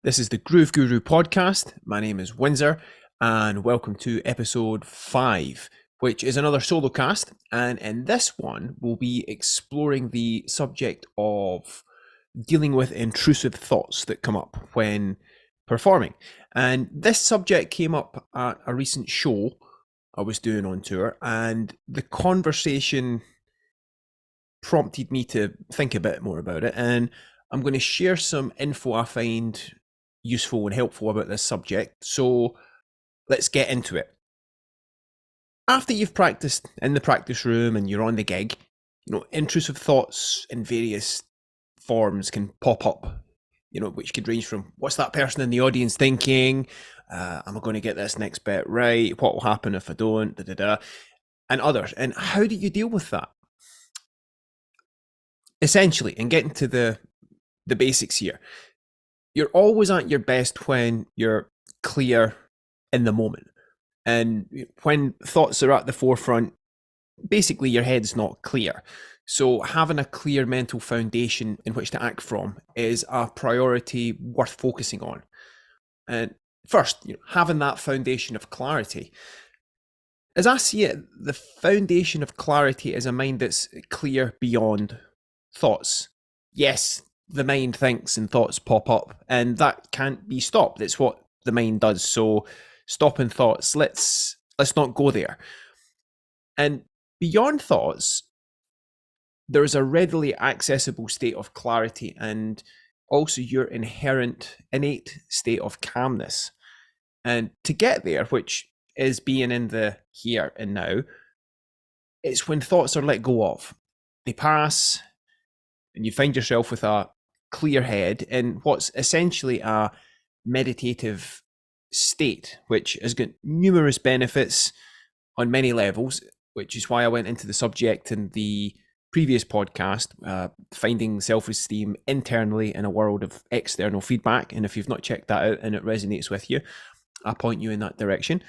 This is the Groove Guru podcast. My name is Windsor, and welcome to episode 5, which is another Solocast. And in this one, we'll be exploring the subject of dealing with intrusive thoughts that come up when performing. And this subject came up at a recent show I was doing on tour, and the conversation prompted me to think a bit more about it. And I'm going to share some info I find useful and helpful about this subject. So let's get into it. After you've practiced in the practice room and you're on the gig, intrusive thoughts in various forms can pop up, which could range from what's that person in the audience thinking? Am I going to get this next bit right? What will happen if I don't? And others. And how do you deal with that? Essentially, and getting to the basics here, you're always at your best when you're clear in the moment. And when thoughts are at the forefront, basically your head's not clear. So having a clear mental foundation in which to act from is a priority worth focusing on. And first, having that foundation of clarity. As I see it, the foundation of clarity is a mind that's clear beyond thoughts. Yes, the mind thinks and thoughts pop up, and that can't be stopped. It's what the mind does. So stopping thoughts, let's not go there. And beyond thoughts, there's a readily accessible state of clarity and also your innate state of calmness. And to get there, which is being in the here and now, it's when thoughts are let go of. They pass, and you find yourself with a clear head in what's essentially a meditative state, which has got numerous benefits on many levels, which is why I went into the subject in the previous podcast, finding self-esteem internally in a world of external feedback. And if you've not checked that out and it resonates with you, I'll point you in that direction.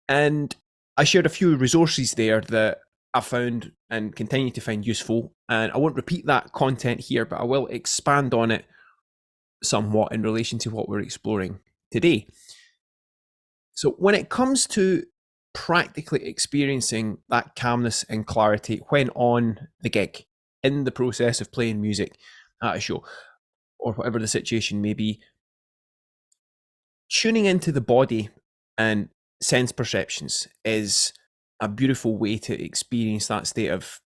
And I shared a few resources there that I found and continue to find useful. And I won't repeat that content here, but I will expand on it somewhat in relation to what we're exploring today. So when it comes to practically experiencing that calmness and clarity when on the gig, in the process of playing music at a show, or whatever the situation may be, tuning into the body and sense perceptions is a beautiful way to experience that state of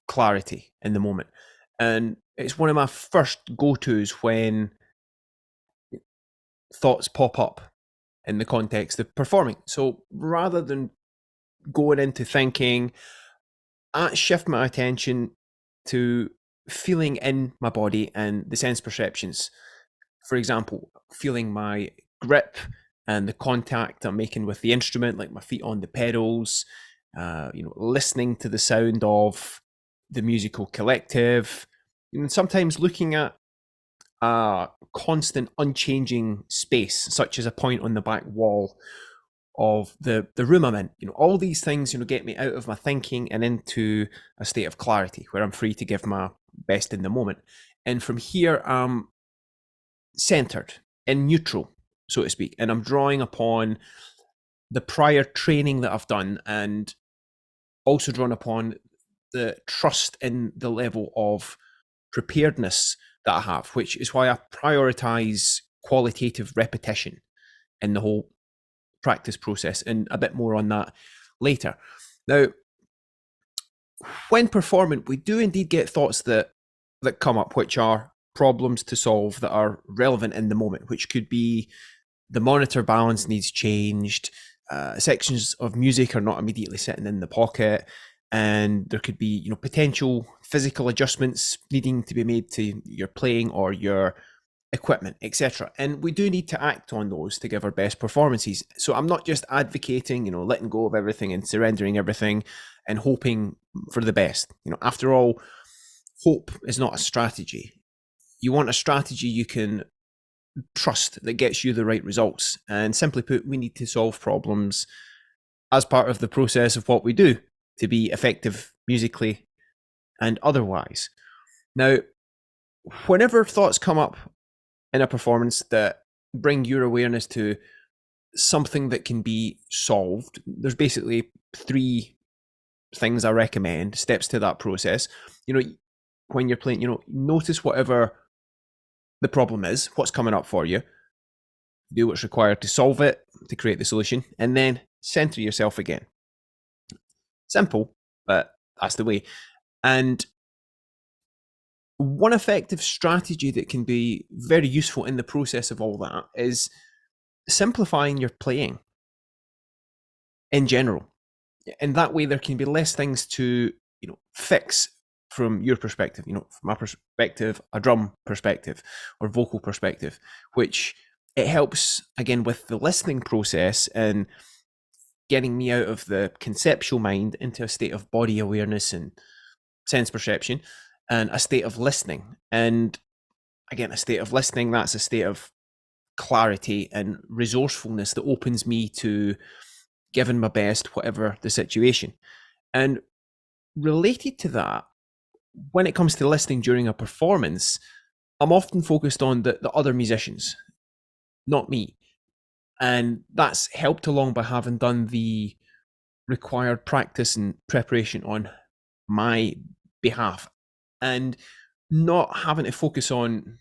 clarity in the moment. And it's one of my first go-tos when thoughts pop up in the context of performing. So rather than going into thinking, I shift my attention to feeling in my body and the sense perceptions. For example, feeling my grip and the contact I'm making with the instrument, like my feet on the pedals, listening to the sound of the musical collective, and sometimes looking at a constant unchanging space, such as a point on the back wall of the room I'm in. All these things, get me out of my thinking and into a state of clarity where I'm free to give my best in the moment. And from here, I'm centered in neutral, so to speak, and I'm drawing upon the prior training that I've done and also drawn upon the trust in the level of preparedness that I have, which is why I prioritize qualitative repetition in the whole practice process, and a bit more on that later. Now, when performing, we do indeed get thoughts that come up, which are problems to solve that are relevant in the moment, which could be the monitor balance needs changed, sections of music are not immediately sitting in the pocket, and there could be potential physical adjustments needing to be made to your playing or your equipment, etc. And we do need to act on those to give our best performances. So I'm not just advocating letting go of everything and surrendering everything and hoping for the best. After all, hope is not a strategy. You want a strategy you can trust that gets you the right results. And simply put, we need to solve problems as part of the process of what we do to be effective musically and otherwise. Now, whenever thoughts come up in a performance that bring your awareness to something that can be solved. There's basically 3 things I recommend, steps to that process. When you're playing, notice whatever the problem is, what's coming up for you, do what's required to solve it, to create the solution, and then center yourself again. Simple, but that's the way. And one effective strategy that can be very useful in the process of all that is simplifying your playing in general. And that way there can be less things to, fix from your perspective, from my perspective, a drum perspective or vocal perspective, which it helps again with the listening process and getting me out of the conceptual mind into a state of body awareness and sense perception and a state of listening. And again, a state of listening, that's a state of clarity and resourcefulness that opens me to giving my best, whatever the situation. And related to that, when it comes to listening during a performance, I'm often focused on the other musicians, not me. And that's helped along by having done the required practice and preparation on my behalf. And not having to focus on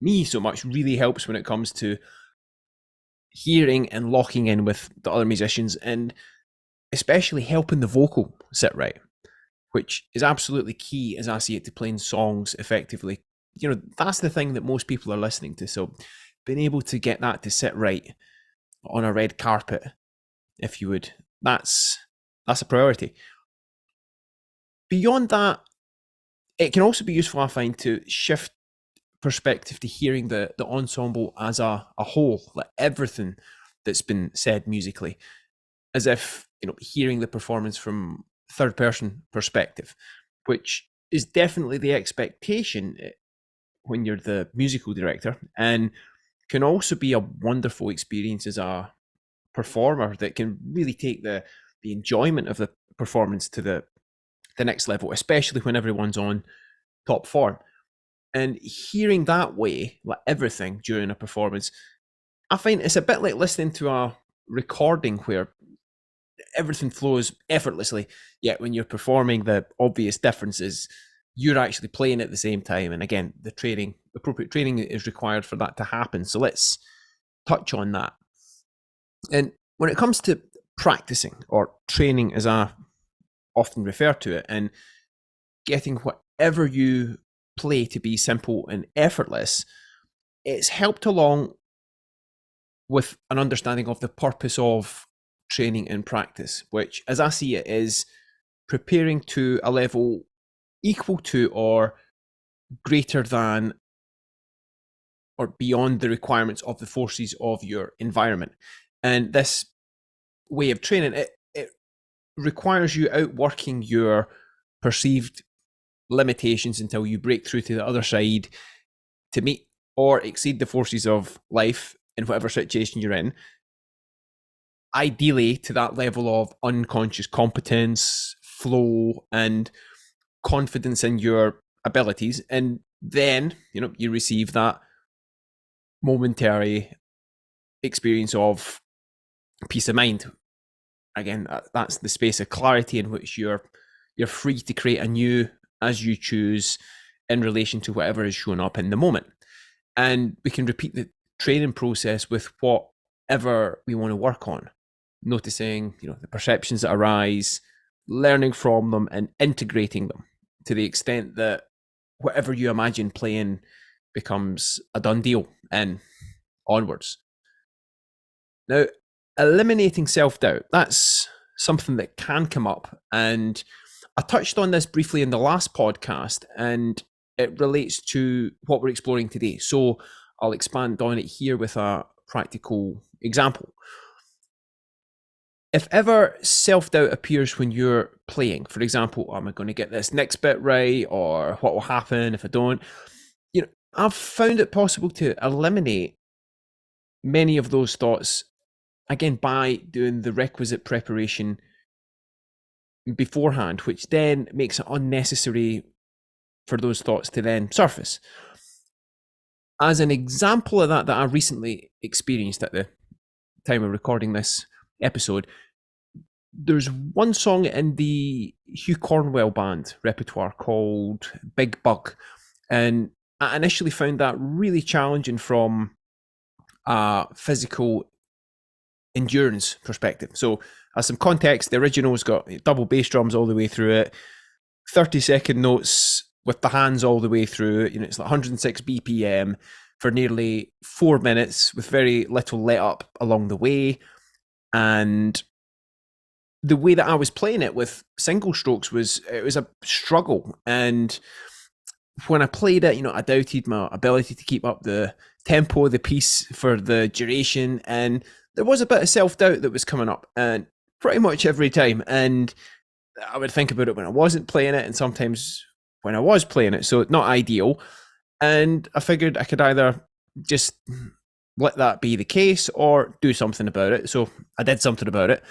me so much really helps when it comes to hearing and locking in with the other musicians, and especially helping the vocal sit right, which is absolutely key as I see it to playing songs effectively. That's the thing that most people are listening to. So being able to get that to sit right on a red carpet, if you would, that's a priority. Beyond that, it can also be useful, I find, to shift perspective to hearing the ensemble as a whole, like everything that's been said musically, as if hearing the performance from third person perspective, which is definitely the expectation when you're the musical director, and can also be a wonderful experience as a performer that can really take the enjoyment of the performance to the next level, especially when everyone's on top form. And hearing that way, like everything during a performance, I find it's a bit like listening to a recording where everything flows effortlessly. Yet when you're performing, the obvious difference is you're actually playing at the same time. And again, appropriate training is required for that to happen. So let's touch on that. And when it comes to practicing, or training as I often refer to it, and getting whatever you play to be simple and effortless, it's helped along with an understanding of the purpose of training and practice, which, as I see it, is preparing to a level equal to or greater than or beyond the requirements of the forces of your environment. And this way of training, it requires you outworking your perceived limitations until you break through to the other side to meet or exceed the forces of life in whatever situation you're in, ideally to that level of unconscious competence, flow, and confidence in your abilities. And then, you receive that momentary experience of peace of mind. Again, that's the space of clarity in which you're free to create anew as you choose in relation to whatever is showing up in the moment. And we can repeat the training process with whatever we want to work on, noticing the perceptions that arise, learning from them, and integrating them to the extent that whatever you imagine playing becomes a done deal and onwards. Now, eliminating self-doubt, that's something that can come up, and I touched on this briefly in the last podcast, and it relates to what we're exploring today. So I'll expand on it here with a practical example. If ever self-doubt appears when you're playing, for example, am I going to get this next bit right, or what will happen if I don't? I've found it possible to eliminate many of those thoughts, again, by doing the requisite preparation beforehand, which then makes it unnecessary for those thoughts to then surface. As an example of that I recently experienced at the time of recording this episode, there's one song in the Hugh Cornwell band repertoire called Big Bug. And I initially found that really challenging from a physical endurance perspective. So, as some context, the original's got double bass drums all the way through it, 30-second notes with the hands all the way through. It's like 106 BPM for nearly 4 minutes with very little let up along the way. And the way that I was playing it with single strokes was a struggle. And when I played it, I doubted my ability to keep up the tempo of the piece for the duration. And there was a bit of self-doubt that was coming up, and pretty much every time. And I would think about it when I wasn't playing it, and sometimes when I was playing it. So not ideal. And I figured I could either just let that be the case or do something about it. So I did something about it.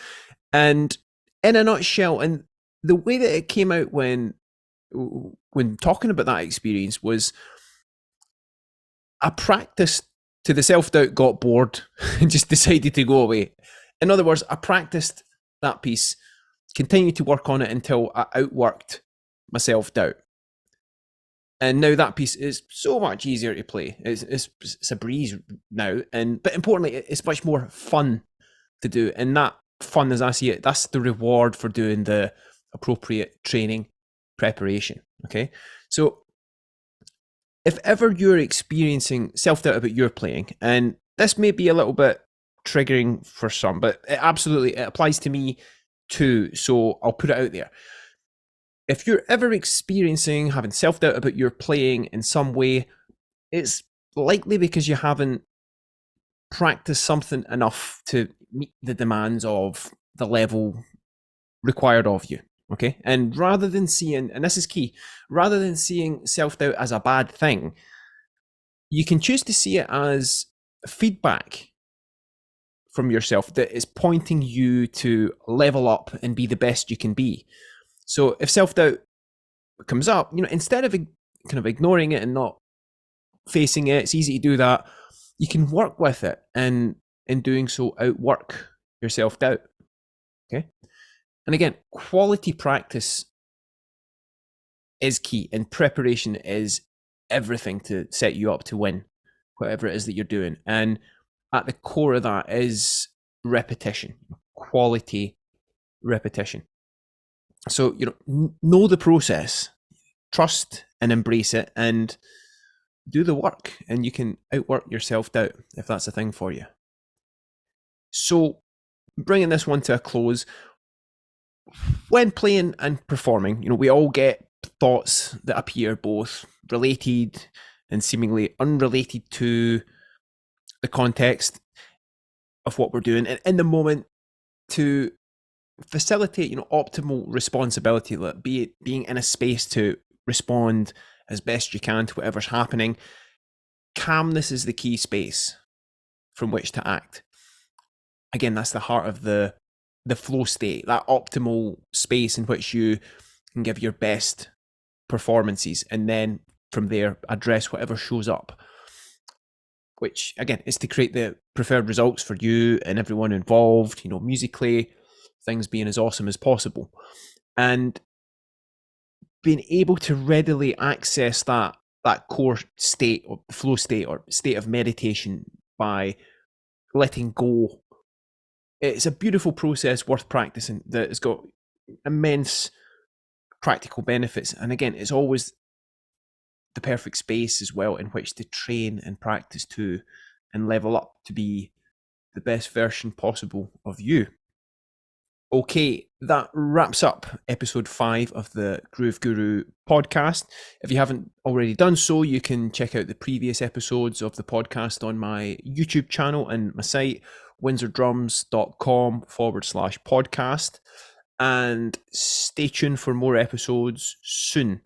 And in a nutshell, and the way that it came out when talking about that experience was, I practiced to the self-doubt got bored and just decided to go away. In other words, I practiced that piece, continued to work on it until I outworked my self-doubt. And now that piece is so much easier to play. It's a breeze now, but importantly, it's much more fun to do. And that fun, as I see it, that's the reward for doing the appropriate training preparation. Okay, so if ever you're experiencing self-doubt about your playing, and this may be a little bit triggering for some, but it applies to me too, so I'll put it out there. If you're ever experiencing having self-doubt about your playing in some way, it's likely because you haven't practiced something enough to meet the demands of the level required of you. Okay. And rather than seeing, and this is key, rather than seeing self-doubt as a bad thing, you can choose to see it as feedback from yourself that is pointing you to level up and be the best you can be. So if self-doubt comes up, instead of kind of ignoring it and not facing it, it's easy to do that. You can work with it, and in doing so, outwork your self-doubt. Okay. And again, quality practice is key, and preparation is everything to set you up to win whatever it is that you're doing. And at the core of that is repetition, quality repetition. So, know the process, trust and embrace it, and do the work, and you can outwork your self-doubt if that's a thing for you. So, bringing this one to a close, when playing and performing, we all get thoughts that appear both related and seemingly unrelated to the context of what we're doing. And in the moment, to facilitate, optimal responsibility, be it being in a space to respond as best you can to whatever's happening, calmness is the key space from which to act. Again, that's the heart of the flow state, that optimal space in which you can give your best performances, and then from there address whatever shows up, which again is to create the preferred results for you and everyone involved, musically, things being as awesome as possible. And being able to readily access that core state or flow state or state of meditation by letting go, it's a beautiful process worth practicing that has got immense practical benefits. And again, it's always the perfect space as well in which to train and practice to and level up to be the best version possible of you. Okay, that wraps up episode 5 of the Groove Guru podcast. If you haven't already done so, you can check out the previous episodes of the podcast on my YouTube channel and my site, windsordrums.com/podcast. And stay tuned for more episodes soon.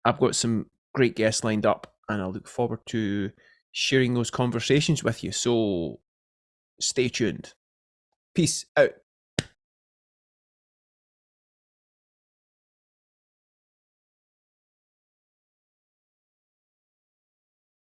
I've got some great guests lined up, and I look forward to sharing those conversations with you. So stay tuned. Peace out.